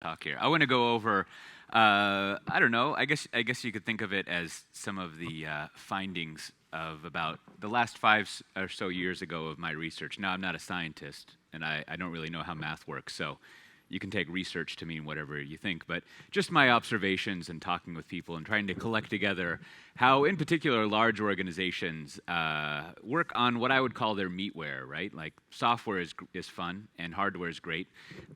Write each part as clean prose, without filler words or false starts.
Talk here. I want to go over. I don't know. I guess you could think of it as some of the findings of about the last or so years ago of my research. Now I'm not a scientist, and I don't really know how math works, so you can take research to mean whatever you think. But just my observations and talking with people and trying to collect together how, in particular, large organizations work on what I would call their meatware, right? Like software is fun and hardware is great,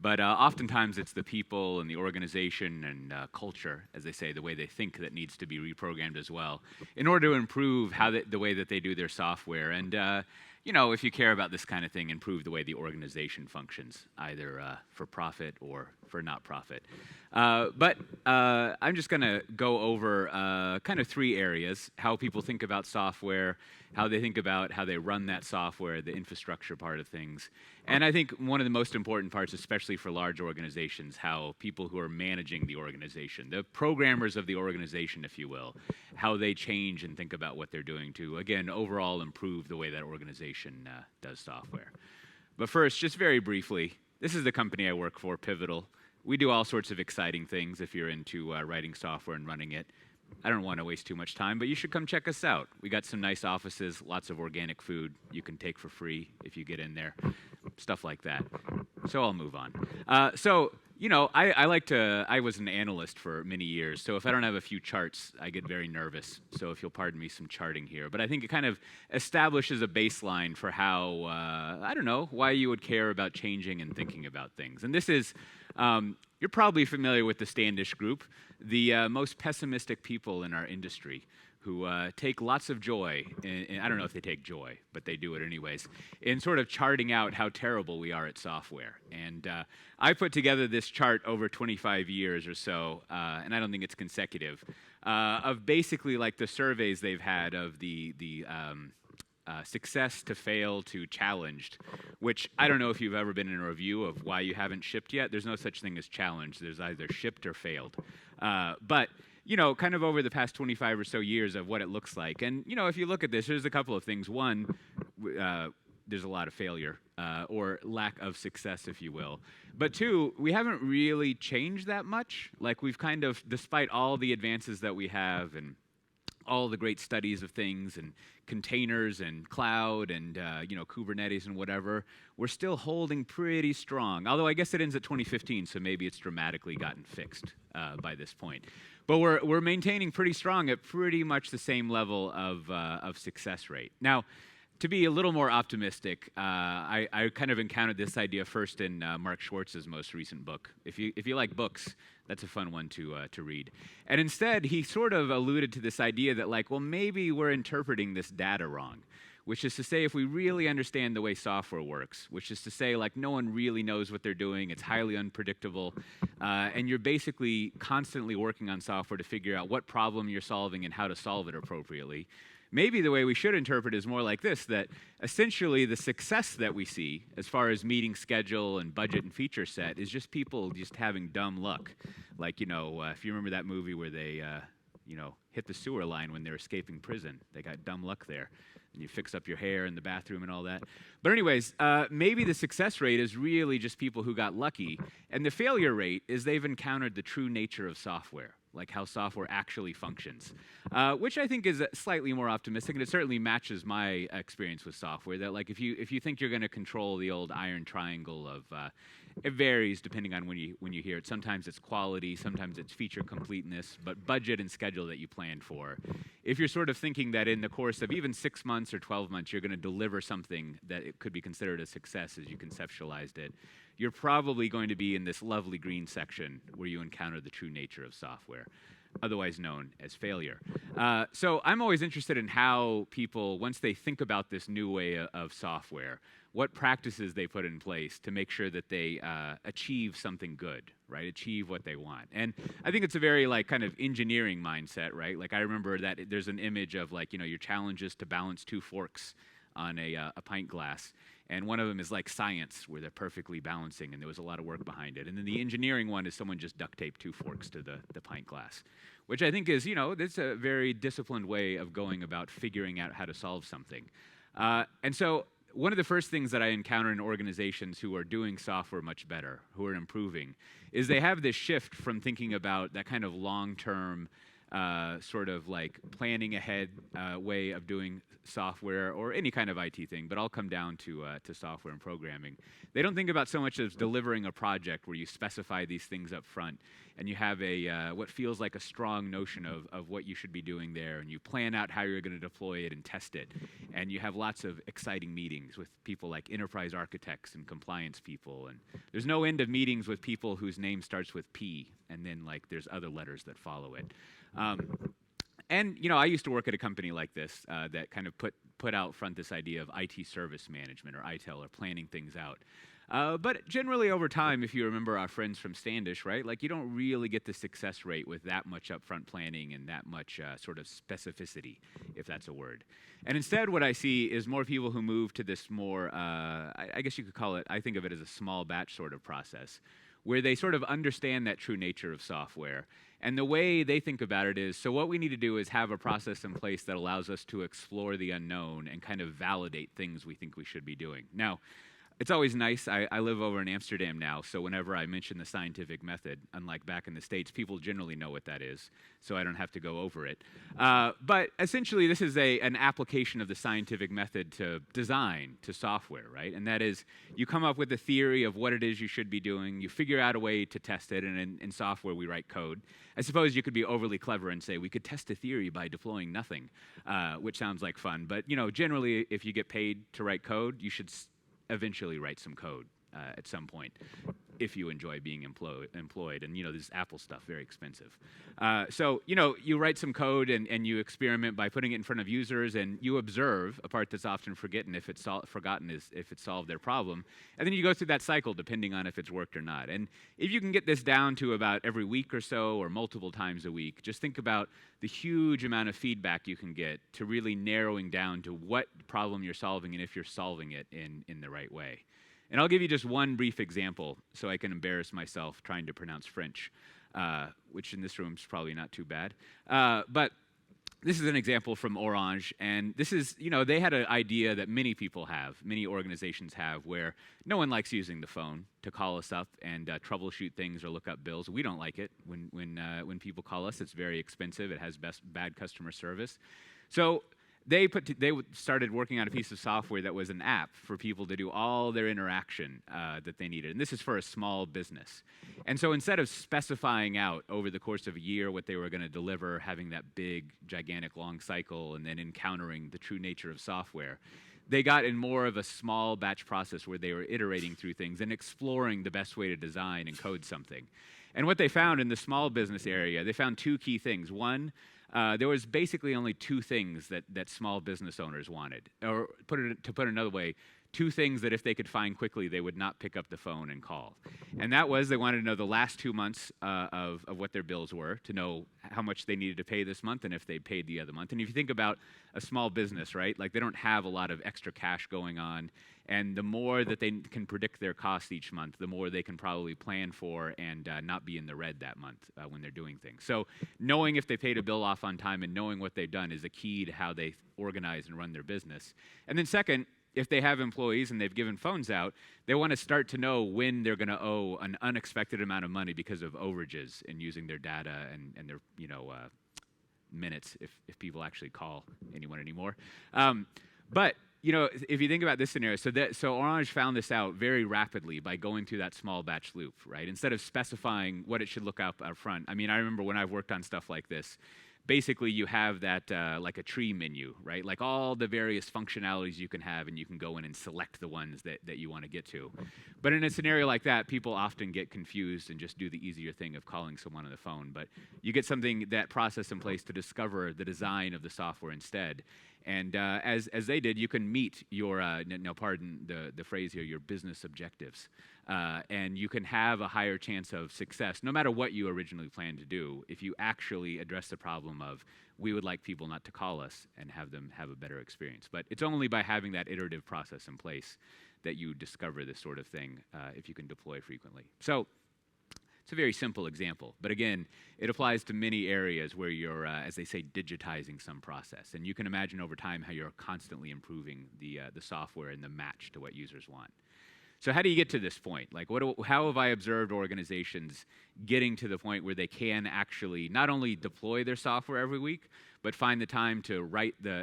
but oftentimes it's the people and the organization and culture, as they say, the way they think that needs to be reprogrammed as well in order to improve the way that they do their software. And if you care about this kind of thing, improve the way the organization functions, either for profit or for not profit. But I'm just going to go over kind of three areas: how people think about software, how they think about how they run that software, the infrastructure part of things. And I think one of the most important parts, especially for large organizations, how people who are managing the organization, the programmers of the organization, if you will, how they change and think about what they're doing to, again, overall improve the way that organization does software. But first, just very briefly, this is the company I work for, Pivotal. We do all sorts of exciting things if you're into writing software and running it. I don't want to waste too much time, but you should come check us out. We got some nice offices, lots of organic food you can take for free if you get in there, stuff like that. So I'll move on. I was an analyst for many years, so if I don't have a few charts, I get very nervous. So if you'll pardon me some charting here. But I think it kind of establishes a baseline for how, why you would care about changing and thinking about things. And this is, you're probably familiar with the Standish Group, the most pessimistic people in our industry, who take lots of joy, and I don't know if they take joy, but they do it anyways, in sort of charting out how terrible we are at software. And I put together this chart over 25 years or so, and I don't think it's consecutive, of basically like the surveys they've had of the success to fail to challenged, which I don't know if you've ever been in a review of why you haven't shipped yet. There's no such thing as challenged. There's either shipped or failed. But kind of over the past 25 or so years of what it looks like. And, if you look at this, there's a couple of things. One, there's a lot of failure or lack of success, if you will. But two, we haven't really changed that much. Like we've kind of, despite all the advances that we have and all the great studies of things and containers and cloud and Kubernetes and whatever, we're still holding pretty strong. Although I guess it ends at 2015, so maybe it's dramatically gotten fixed by this point. But we're maintaining pretty strong at pretty much the same level of success rate. Now, to be a little more optimistic, I kind of encountered this idea first in Mark Schwartz's most recent book. If you like books, that's a fun one to read. And instead, he sort of alluded to this idea that maybe we're interpreting this data wrong, which is to say if we really understand the way software works, which is to say no one really knows what they're doing, it's highly unpredictable, and you're basically constantly working on software to figure out what problem you're solving and how to solve it appropriately. Maybe the way we should interpret is more like this, that essentially the success that we see as far as meeting schedule and budget and feature set is just people just having dumb luck. Like, if you remember that movie where they, hit the sewer line when they're escaping prison, they got dumb luck there. And you fix up your hair in the bathroom and all that. But anyways, maybe the success rate is really just people who got lucky. And the failure rate is they've encountered the true nature of software, like how software actually functions, which I think is slightly more optimistic, and it certainly matches my experience with software. That if you think you're going to control the old iron triangle of, it varies depending on when you hear it. Sometimes it's quality, sometimes it's feature completeness, but budget and schedule that you planned for. If you're sort of thinking that in the course of even 6 months or 12 months, you're going to deliver something that it could be considered a success as you conceptualized it, you're probably going to be in this lovely green section where you encounter the true nature of software, otherwise known as failure. So I'm always interested in how people, once they think about this new way of software, what practices they put in place to make sure that they achieve something good, right? Achieve what they want. And I think it's a very kind of engineering mindset, right? I remember that there's an image of your challenge is to balance two forks on a pint glass. And one of them is like science, where they're perfectly balancing, and there was a lot of work behind it. And then the engineering one is someone just duct taped two forks to the pint glass, which I think is, that's a very disciplined way of going about figuring out how to solve something. And so one of the first things that I encounter in organizations who are doing software much better, who are improving, is they have this shift from thinking about that kind of long-term sort of like planning ahead way of doing software or any kind of IT thing, but I'll come down to software and programming. They don't think about so much as delivering a project where you specify these things up front and you have a what feels like a strong notion of what you should be doing there, and you plan out how you're going to deploy it and test it, and you have lots of exciting meetings with people like enterprise architects and compliance people, and there's no end of meetings with people whose name starts with P, and then like there's other letters that follow it. And you know, I used to work at a company like this that kind of put out front this idea of IT service management, or ITIL, or planning things out. But generally over time, if you remember our friends from Standish, right, like you don't really get the success rate with that much upfront planning and that much sort of specificity, if that's a word. And instead what I see is more people who move to this more, I guess you could call it, I think of it as a small batch sort of process, where they sort of understand that true nature of software. And the way they think about it is, so what we need to do is have a process in place that allows us to explore the unknown and kind of validate things we think we should be doing. Now, it's always nice. I live over in Amsterdam now, so whenever I mention the scientific method, unlike back in the States, people generally know what that is, so I don't have to go over it. But essentially, this is an application of the scientific method to design, to software, right? And that is, you come up with a theory of what it is you should be doing, you figure out a way to test it, and in software, we write code. I suppose you could be overly clever and say, we could test a theory by deploying nothing, which sounds like fun. But you know, generally, if you get paid to write code, you should eventually write some code at some point if you enjoy being employed. And, you know, this Apple stuff, very expensive. So, you know, you write some code and you experiment by putting it in front of users, and you observe a part that's often forgotten if it's solved their problem. And then you go through that cycle depending on if it's worked or not. And if you can get this down to about every week or so, or multiple times a week, just think about the huge amount of feedback you can get to really narrowing down to what problem you're solving and if you're solving it in the right way. And I'll give you just one brief example so I can embarrass myself trying to pronounce French, which in this room is probably not too bad. But this is an example from Orange, and this is, you know, they had an idea that many people have, many organizations have, where no one likes using the phone to call us up and troubleshoot things or look up bills. We don't like it when people call us. It's very expensive. It has bad customer service. So they started working on a piece of software that was an app for people to do all their interaction that they needed. And this is for a small business. And so instead of specifying out over the course of a year what they were going to deliver, having that big, gigantic, long cycle, and then encountering the true nature of software, they got in more of a small batch process where they were iterating through things and exploring the best way to design and code something. And what they found in the small business area, they found two key things. One, there was basically only two things that small business owners wanted. Or to put it another way, two things that if they could find quickly, they would not pick up the phone and call. And that was, they wanted to know the last 2 months of what their bills were, to know how much they needed to pay this month and if they paid the other month. And if you think about a small business, right, like they don't have a lot of extra cash going on. And the more that they can predict their costs each month, the more they can probably plan for and not be in the red that month when they're doing things. So knowing if they paid a bill off on time and knowing what they've done is a key to how they organize and run their business. And then second, if they have employees and they've given phones out, they want to start to know when they're going to owe an unexpected amount of money because of overages in using their data and their, you know, minutes if people actually call anyone anymore. But you know, if you think about this scenario, so Orange found this out very rapidly by going through that small batch loop, right? Instead of specifying what it should look up front. I mean, I remember when I've worked on stuff like this, basically you have that like a tree menu, right? Like all the various functionalities you can have, and you can go in and select the ones that you want to get to. But in a scenario like that, people often get confused and just do the easier thing of calling someone on the phone. But you get that process in place to discover the design of the software instead. And as they did, you can meet your, now pardon the phrase here, your business objectives. And you can have a higher chance of success, no matter what you originally planned to do, if you actually address the problem of, we would like people not to call us and have them have a better experience. But it's only by having that iterative process in place that you discover this sort of thing if you can deploy frequently. So It's a very simple example, but again, it applies to many areas where you're, as they say, digitizing some process. And you can imagine over time how you're constantly improving the software and the match to what users want. So how do you get to this point? Like, how have I observed organizations getting to the point where they can actually not only deploy their software every week, but find the time to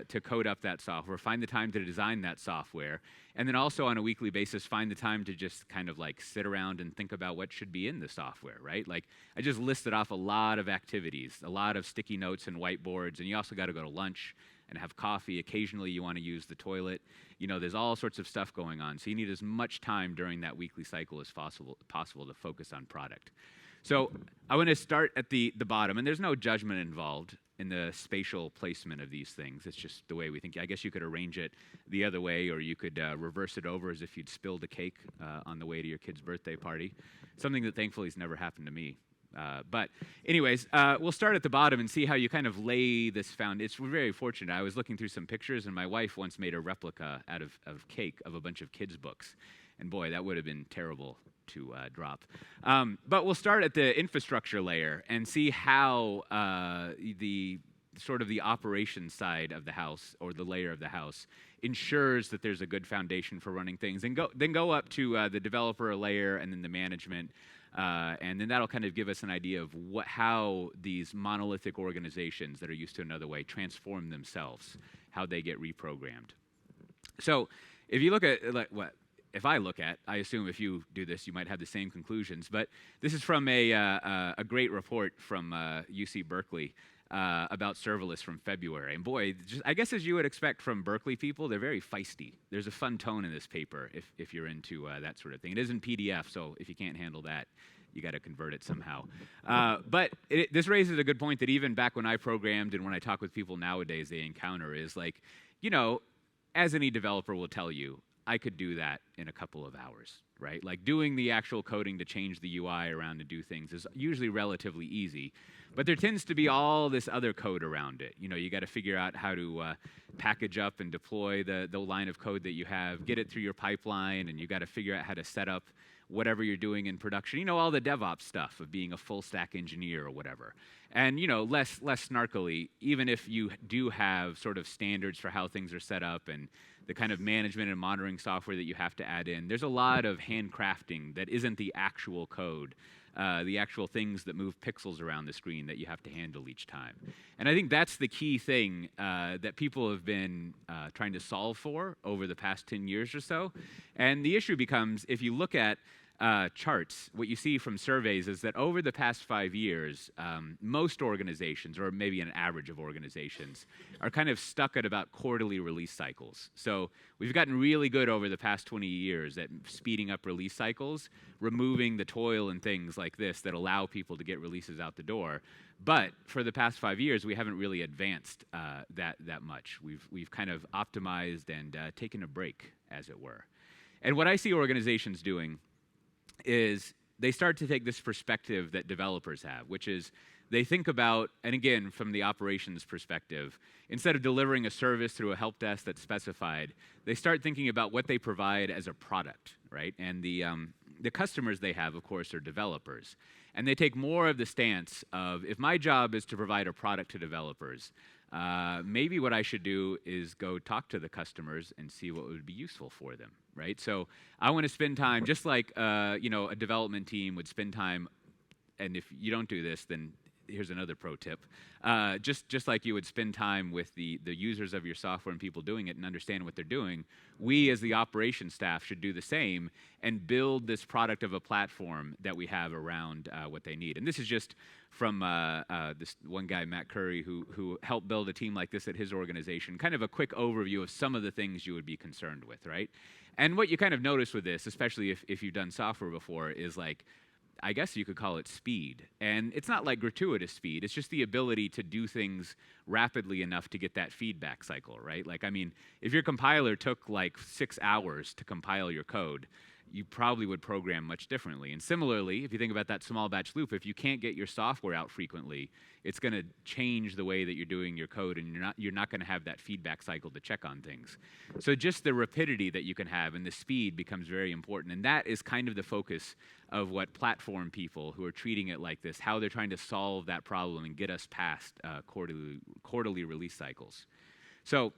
to code up that software, find the time to design that software, and then also on a weekly basis find the time to just kind of like sit around and think about what should be in the software, right? Like, I just listed off a lot of activities, a lot of sticky notes and whiteboards, and you also got to go to lunch and have coffee. Occasionally you want to use the toilet. You know, there's all sorts of stuff going on. So you need as much time during that weekly cycle as possible to focus on product. So I want to start at the bottom, and there's no judgment involved in the spatial placement of these things. It's just the way we think. I guess you could arrange it the other way, or you could reverse it over as if you'd spilled a cake on the way to your kid's birthday party. Something that thankfully has never happened to me. But anyways, we'll start at the bottom and see how you kind of lay this foundation. It's very fortunate. I was looking through some pictures, and my wife once made a replica out of cake of a bunch of kids' books. And boy, that would have been terrible to drop. But we'll start at the infrastructure layer and see how the sort of the operations side of the house, or the layer of the house, ensures that there's a good foundation for running things. And then go up to the developer layer and then the management. And then that'll kind of give us an idea of how these monolithic organizations that are used to another way transform themselves, how they get reprogrammed. So if you look at if I look at, I assume if you do this, you might have the same conclusions. But this is from a great report from UC Berkeley about serverless from February. And boy, I guess as you would expect from Berkeley people, they're very feisty. There's a fun tone in this paper if you're into that sort of thing. It is in PDF, so if you can't handle that, you got to convert it somehow. But this raises a good point that even back when I programmed and when I talk with people nowadays, they encounter is like, you know, as any developer will tell you, I could do that in a couple of hours, right? Like doing the actual coding to change the UI around and do things is usually relatively easy. But there tends to be all this other code around it. You know, you got to figure out how to package up and deploy the line of code that you have, get it through your pipeline, and you got to figure out how to set up whatever you're doing in production. You know, all the DevOps stuff of being a full stack engineer or whatever. And, you know, less snarkily, even if you do have sort of standards for how things are set up and the kind of management and monitoring software that you have to add in, there's a lot of handcrafting that isn't the actual code, the actual things that move pixels around the screen that you have to handle each time. And I think that's the key thing that people have been trying to solve for over the past 10 years or so. And the issue becomes, if you look at charts, what you see from surveys is that over the past 5 years, most organizations, or maybe an average of organizations, are kind of stuck at about quarterly release cycles. So we've gotten really good over the past 20 years at speeding up release cycles, removing the toil and things like this that allow people to get releases out the door. But for the past 5 years, we haven't really advanced that much. We've kind of optimized and taken a break, as it were. And what I see organizations doing is they start to take this perspective that developers have, which is they think about, and again, from the operations perspective, instead of delivering a service through a help desk that's specified, they start thinking about what they provide as a product, right? And the customers they have, of course, are developers. And they take more of the stance of, if my job is to provide a product to developers, maybe what I should do is go talk to the customers and see what would be useful for them, right? So I want to spend time, just like you know, a development team would spend time, and if you don't do this, then here's another pro tip. Just like you would spend time with the users of your software and people doing it and understand what they're doing, we as the operations staff should do the same and build this product of a platform that we have around what they need. And this is just from this one guy, Matt Curry, who helped build a team like this at his organization. Kind of a quick overview of some of the things you would be concerned with, right? And what you kind of notice with this, especially if you've done software before, is like, I guess you could call it speed. And it's not like gratuitous speed. It's just the ability to do things rapidly enough to get that feedback cycle, right? Like, I mean, if your compiler took like 6 hours to compile your code, you probably would program much differently. And similarly, if you think about that small batch loop, if you can't get your software out frequently, it's going to change the way that you're doing your code, and you're not going to have that feedback cycle to check on things. So just the rapidity that you can have and the speed becomes very important. And that is kind of the focus of what platform people who are treating it like this, how they're trying to solve that problem and get us past quarterly release cycles. So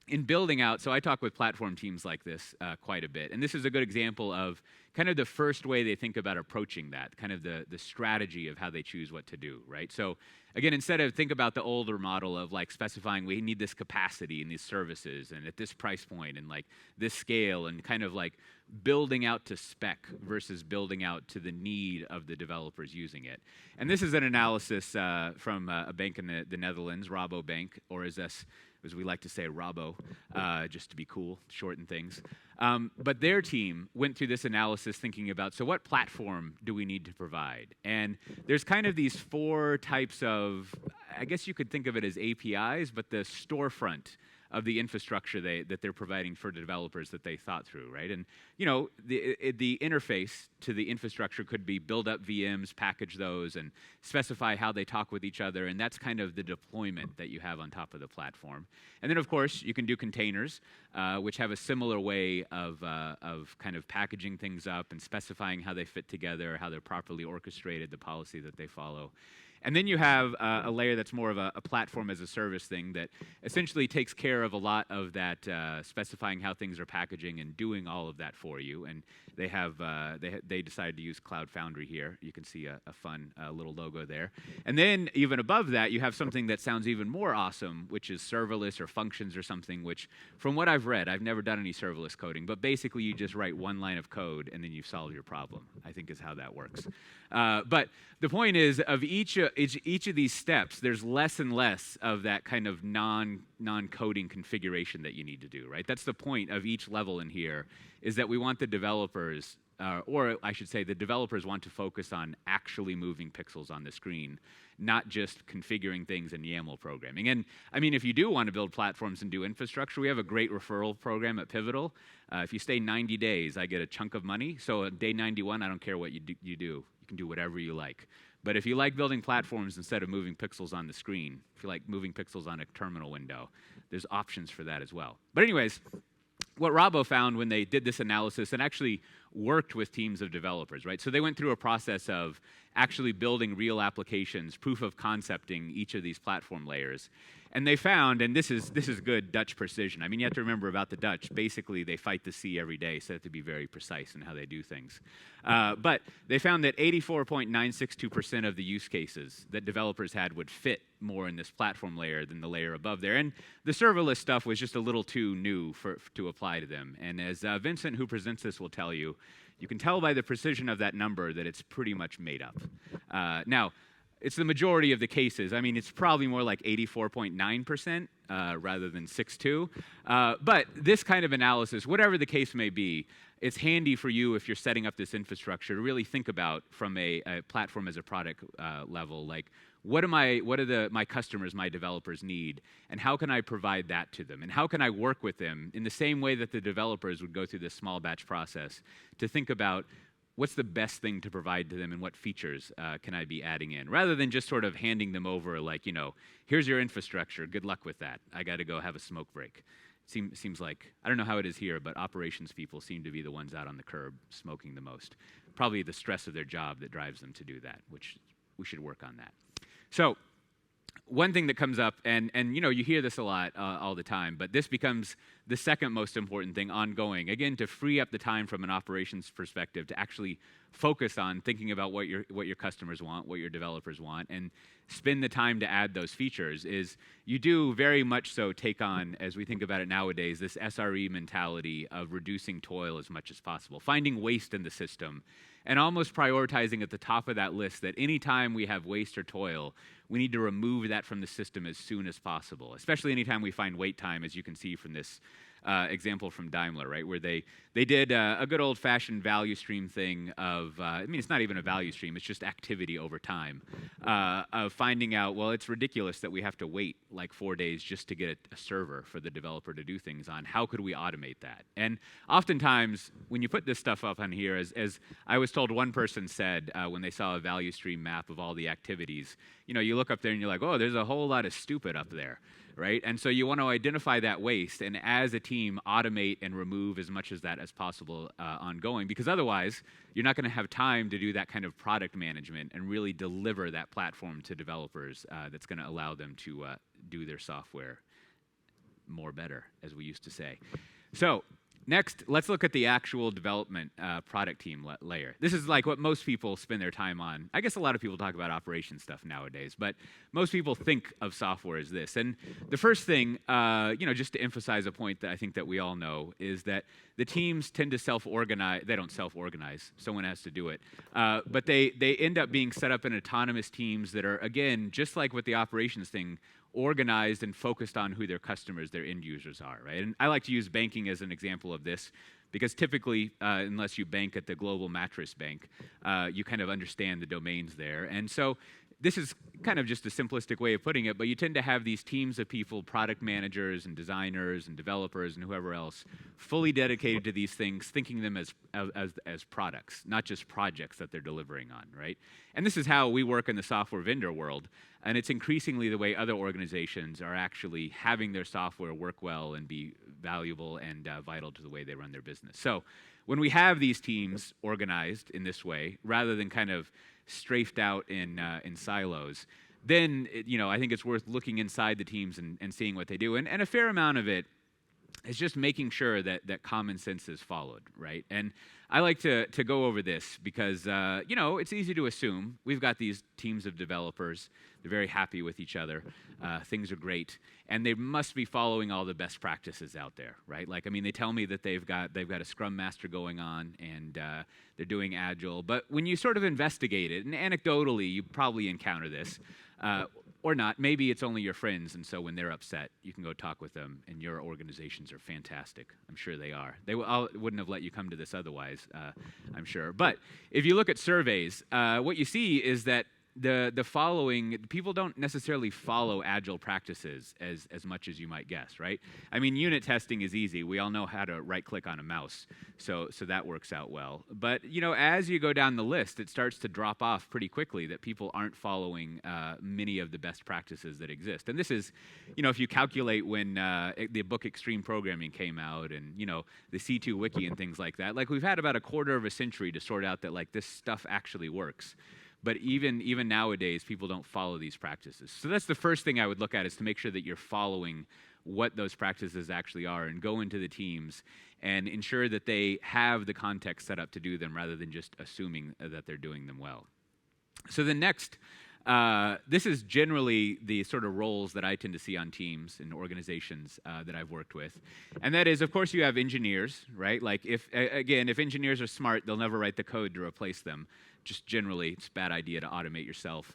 in building out, so I talk with platform teams like this quite a bit, and this is a good example of kind of the first way they think about approaching that, kind of the strategy of how they choose what to do, right? So again, instead of think about the older model of like specifying we need this capacity and these services and at this price point and like this scale and kind of like building out to spec versus building out to the need of the developers using it. And this is an analysis from a bank in the Netherlands, Rabobank, or as we like to say, Rabo, just to be cool, shorten things. But their team went through this analysis thinking about, so what platform do we need to provide? And there's kind of these 4 types of, I guess you could think of it as APIs, but the storefront of the infrastructure that they're providing for the developers that they thought through, right? And you know, the interface to the infrastructure could be build up VMs, package those, and specify how they talk with each other, and that's kind of the deployment that you have on top of the platform. And then, of course, you can do containers, which have a similar way of kind of packaging things up and specifying how they fit together, how they're properly orchestrated, the policy that they follow. And then you have a layer that's more of a platform as a service thing that essentially takes care of a lot of that specifying how things are packaging and doing all of that for you. And they have they decided to use Cloud Foundry here. You can see a fun little logo there. And then even above that, you have something that sounds even more awesome, which is serverless or functions or something, which from what I've read, I've never done any serverless coding, but basically you just write one line of code and then you've solved your problem, I think is how that works. But the point is, of each of these steps, there's less and less of that kind of non-coding configuration that you need to do, right? That's the point of each level in here, is that we want the developers, or I should say the developers want to focus on actually moving pixels on the screen, not just configuring things in YAML programming. And I mean, if you do want to build platforms and do infrastructure, we have a great referral program at Pivotal. If you stay 90 days, I get a chunk of money. So at day 91, I don't care what you do. You can do whatever you like. But if you like building platforms instead of moving pixels on the screen, if you like moving pixels on a terminal window, there's options for that as well. But anyways, what Rabo found when they did this analysis and actually worked with teams of developers, right? So they went through a process of actually building real applications, proof of concepting each of these platform layers. And they found, and this is good Dutch precision. I mean, you have to remember about the Dutch. Basically, they fight the sea every day, so they have to be very precise in how they do things. But they found that 84.962% of the use cases that developers had would fit more in this platform layer than the layer above there. And the serverless stuff was just a little too new to apply to them. And as Vincent, who presents this, will tell you, you can tell by the precision of that number that it's pretty much made up. Now, it's the majority of the cases. I mean, it's probably more like 84.9% rather than 6.2. But this kind of analysis, whatever the case may be, it's handy for you if you're setting up this infrastructure to really think about from a platform as a product level, like what do my customers, my developers need, and how can I provide that to them? And how can I work with them in the same way that the developers would go through this small batch process to think about what's the best thing to provide to them and what features can I be adding in, rather than just sort of handing them over like, you know, here's your infrastructure, good luck with that. I got to go have a smoke break. Seems like, I don't know how it is here, but operations people seem to be the ones out on the curb smoking the most. Probably the stress of their job that drives them to do that, which we should work on that. So one thing that comes up, and you know, you hear this a lot all the time, but this becomes the second most important thing ongoing, again, to free up the time from an operations perspective to actually focus on thinking about what your customers want, what your developers want, and spend the time to add those features, is you do very much so take on, as we think about it nowadays, this SRE mentality of reducing toil as much as possible, finding waste in the system, and almost prioritizing at the top of that list that anytime we have waste or toil, we need to remove that from the system as soon as possible, especially anytime we find wait time, as you can see from this example from Daimler, right, where they did a good old-fashioned value stream thing of, I mean, it's not even a value stream, it's just activity over time, of finding out, well, it's ridiculous that we have to wait like 4 days just to get a server for the developer to do things on. How could we automate that? And oftentimes, when you put this stuff up on here, as I was told one person said when they saw a value stream map of all the activities, you know, you look up there and you're like, oh, there's a whole lot of stupid up there. Right? And so you want to identify that waste and as a team automate and remove as much of that as possible ongoing, because otherwise you're not going to have time to do that kind of product management and really deliver that platform to developers that's going to allow them to do their software more better, as we used to say. So next, let's look at the actual development product team layer. This is like what most people spend their time on. I guess a lot of people talk about operations stuff nowadays, but most people think of software as this. And the first thing, you know, just to emphasize a point that I think that we all know, is that the teams tend to self-organize. They don't self-organize. Someone has to do it. But they end up being set up in autonomous teams that are, again, just like with the operations thing, organized and focused on who their customers, their end users are, right? And I like to use banking as an example of this because typically, unless you bank at the global mattress bank, you kind of understand the domains there. And so this is kind of just a simplistic way of putting it, but you tend to have these teams of people, product managers and designers and developers and whoever else, fully dedicated to these things, thinking them as products, not just projects that they're delivering on, right? And this is how we work in the software vendor world, and it's increasingly the way other organizations are actually having their software work well and be valuable and vital to the way they run their business. So when we have these teams organized in this way, rather than kind of strafed out in silos, then you know, I think it's worth looking inside the teams and seeing what they do. And a fair amount of it is just making sure that common sense is followed, right? And I like to go over this because, you know, it's easy to assume. We've got these teams of developers. They're very happy with each other. Things are great. And they must be following all the best practices out there, right? Like, I mean, they tell me that they've got a Scrum Master going on and they're doing Agile. But when you sort of investigate it, and anecdotally, you probably encounter this, or not. Maybe it's only your friends, and so when they're upset, you can go talk with them, and your organizations are fantastic. I'm sure they are. They wouldn't have let you come to this otherwise, I'm sure. But if you look at surveys, what you see is that the following, people don't necessarily follow agile practices as much as you might guess, right? I mean, unit testing is easy. We all know how to right-click on a mouse, so that works out well. But, you know, as you go down the list, it starts to drop off pretty quickly that people aren't following many of the best practices that exist. And this is, you know, if you calculate when the book Extreme Programming came out and, you know, the C2 Wiki and things like that, like we've had about a quarter of a century to sort out that, like, this stuff actually works. But even nowadays, people don't follow these practices. So that's the first thing I would look at, is to make sure that you're following what those practices actually are, and go into the teams and ensure that they have the context set up to do them rather than just assuming that they're doing them well. So the next, this is generally the sort of roles that I tend to see on teams and organizations that I've worked with. And that is, of course, you have engineers, right? Like, if engineers are smart, they'll never write the code to replace them. Just generally, it's a bad idea to automate yourself.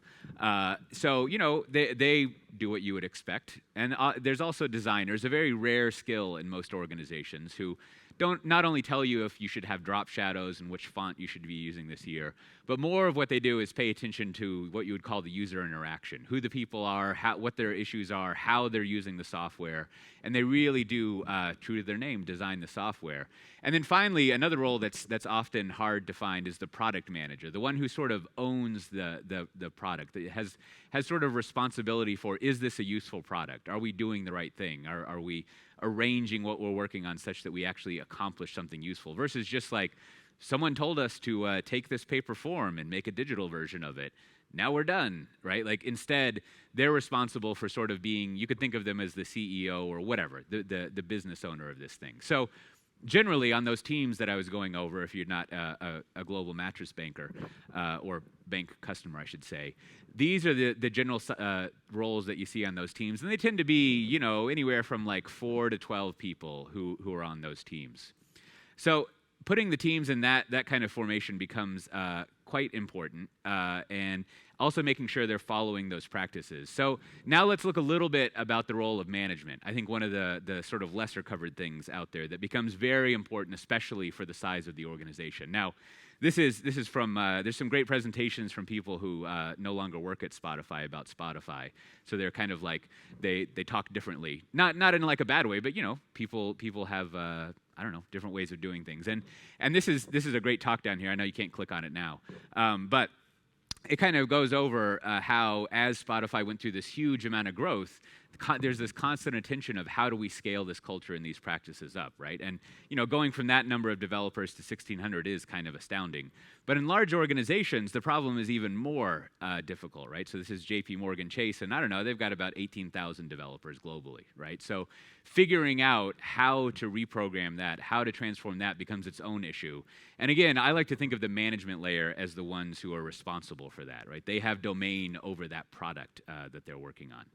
So, you know, they do what you would expect. And there's also designers, a very rare skill in most organizations, who don't not only tell you if you should have drop shadows and which font you should be using this year, but more of what they do is pay attention to what you would call the user interaction, who the people are, what their issues are, how they're using the software, and they really do, true to their name, design the software. And then finally, another role that's often hard to find is the product manager, the one who sort of owns the product, that has sort of responsibility for, is this a useful product? Are we doing the right thing? Are we arranging what we're working on such that we actually accomplish something useful, versus just like, someone told us to take this paper form and make a digital version of it. Now we're done, right? Like, instead, they're responsible for sort of being, you could think of them as the CEO or whatever, the business owner of this thing. So generally, on those teams that I was going over, if you're not a global mattress banker, or bank customer, I should say, these are the general roles that you see on those teams. And they tend to be, you know, anywhere from like 4 to 12 people who are on those teams. So putting the teams in that kind of formation becomes quite important, and also making sure they're following those practices. So now let's look a little bit about the role of management. I think one of the sort of lesser covered things out there that becomes very important, especially for the size of the organization. Now, this is from, there's some great presentations from people who no longer work at Spotify about Spotify. So they're kind of like, they talk differently. Not in like a bad way, but people have, I don't know, different ways of doing things. And this is a great talk down here. I know you can't click on it now. But it kind of goes over how, as Spotify went through this huge amount of growth, there's this constant attention of how do we scale this culture and these practices up, right? And going from that number of developers to 1,600 is kind of astounding. But in large organizations, the problem is even more difficult, right? So this is J.P. Morgan Chase, and I don't know, they've got about 18,000 developers globally, right? So figuring out how to reprogram that, how to transform that becomes its own issue. And again, I like to think of the management layer as the ones who are responsible for that, right? They have domain over that product that they're working on.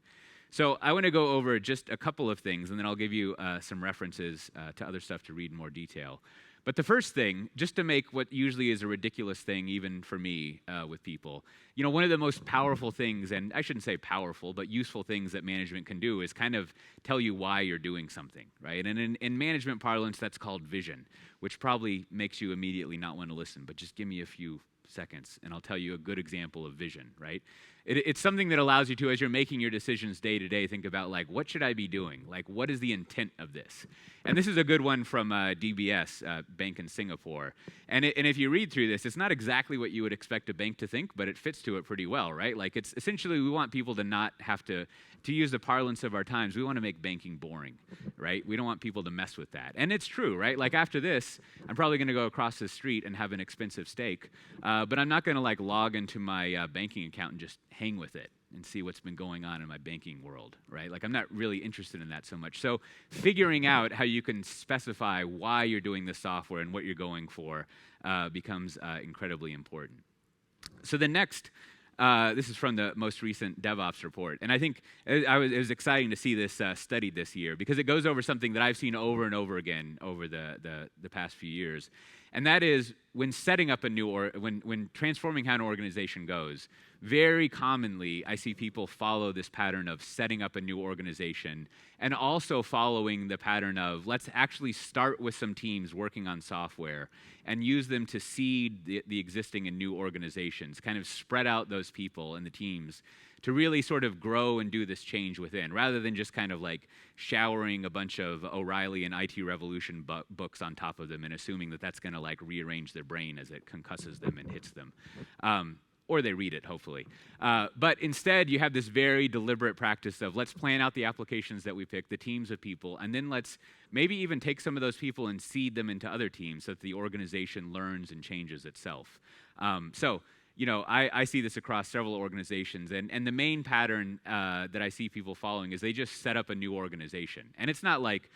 So I want to go over just a couple of things, and then I'll give you some references to other stuff to read in more detail. But the first thing, just to make what usually is a ridiculous thing, even for me, with people, one of the most powerful things, and I shouldn't say powerful, but useful things that management can do is kind of tell you why you're doing something, right? And in management parlance, that's called vision, which probably makes you immediately not want to listen, but just give me a few seconds, and I'll tell you a good example of vision, right? It's something that allows you to, as you're making your decisions day to day, think about, like, what should I be doing? Like, what is the intent of this? And this is a good one from DBS, bank in Singapore. And if you read through this, it's not exactly what you would expect a bank to think, but it fits to it pretty well, right? Like, it's essentially, we want people to not have to use the parlance of our times, we want to make banking boring, right? We don't want people to mess with that. And it's true, right? Like, after this, I'm probably going to go across the street and have an expensive steak, but I'm not going to, like, log into my banking account and just hang with it and see what's been going on in my banking world, right? Like, I'm not really interested in that so much. So figuring out how you can specify why you're doing the software and what you're going for becomes incredibly important. So the next, this is from the most recent DevOps report. And I think it was exciting to see this studied this year because it goes over something that I've seen over and over again over the past few years. And that is when setting up a new, when transforming how an organization goes, very commonly I see people follow this pattern of setting up a new organization and also following the pattern of let's actually start with some teams working on software and use them to seed the existing and new organizations, kind of spread out those people and the teams to really sort of grow and do this change within, rather than just kind of like showering a bunch of O'Reilly and IT Revolution books on top of them and assuming that that's going to like rearrange their brain as it concusses them and hits them. Or they read it, hopefully. But instead, you have this very deliberate practice of let's plan out the applications that we pick, the teams of people, and then let's maybe even take some of those people and seed them into other teams so that the organization learns and changes itself. I see this across several organizations, and the main pattern that I see people following is they just set up a new organization. And it's not like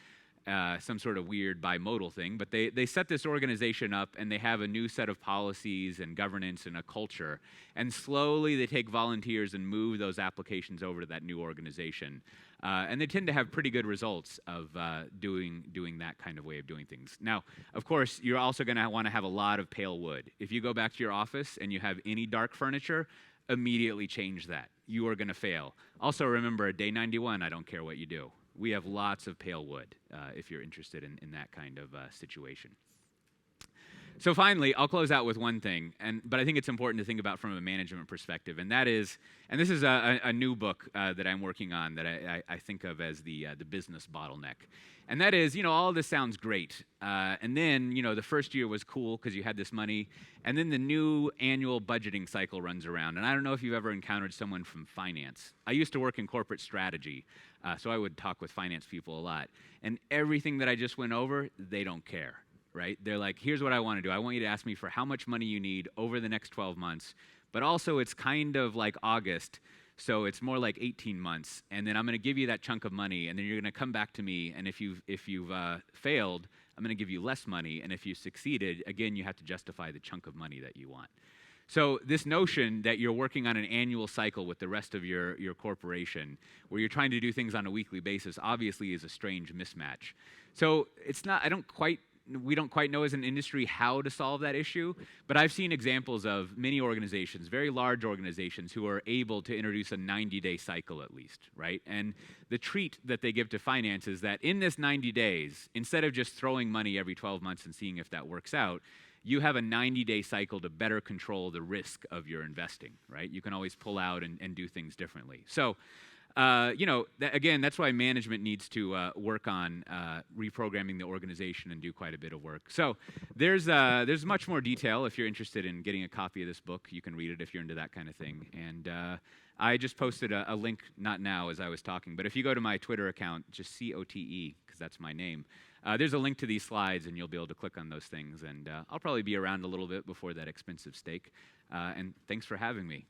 some sort of weird bimodal thing, but they set this organization up and they have a new set of policies and governance and a culture, and slowly they take volunteers and move those applications over to that new organization. And they tend to have pretty good results of doing that kind of way of doing things. Now, of course, you're also going to want to have a lot of pale wood. If you go back to your office and you have any dark furniture, immediately change that. You are going to fail. Also remember, day 91, I don't care what you do. We have lots of pale wood if you're interested in that kind of situation. So finally, I'll close out with one thing, but I think it's important to think about from a management perspective, and that is, and this is a new book that I'm working on that I think of as the business bottleneck. And that is, all of this sounds great. And then, the first year was cool because you had this money. And then the new annual budgeting cycle runs around. And I don't know if you've ever encountered someone from finance. I used to work in corporate strategy, so I would talk with finance people a lot. And everything that I just went over, they don't care, right? They're like, here's what I want to do. I want you to ask me for how much money you need over the next 12 months. But also, it's kind of like August. So it's more like 18 months, and then I'm going to give you that chunk of money, and then you're going to come back to me, and if you've failed, I'm going to give you less money, and if you succeeded, again, you have to justify the chunk of money that you want. So this notion that you're working on an annual cycle with the rest of your corporation, where you're trying to do things on a weekly basis, obviously is a strange mismatch. So it's not, I don't quite we don't quite know as an industry how to solve that issue, but I've seen examples of many organizations, very large organizations, who are able to introduce a 90-day cycle at least, right? And the treat that they give to finance is that in this 90 days, instead of just throwing money every 12 months and seeing if that works out, you have a 90-day cycle to better control the risk of your investing, right? You can always pull out and do things differently. So, again, that's why management needs to work on reprogramming the organization and do quite a bit of work. So there's much more detail. If you're interested in getting a copy of this book, you can read it if you're into that kind of thing. And I just posted a link, not now as I was talking, but if you go to my Twitter account, just COTE, because that's my name, there's a link to these slides, and you'll be able to click on those things. And I'll probably be around a little bit before that expensive steak. And thanks for having me.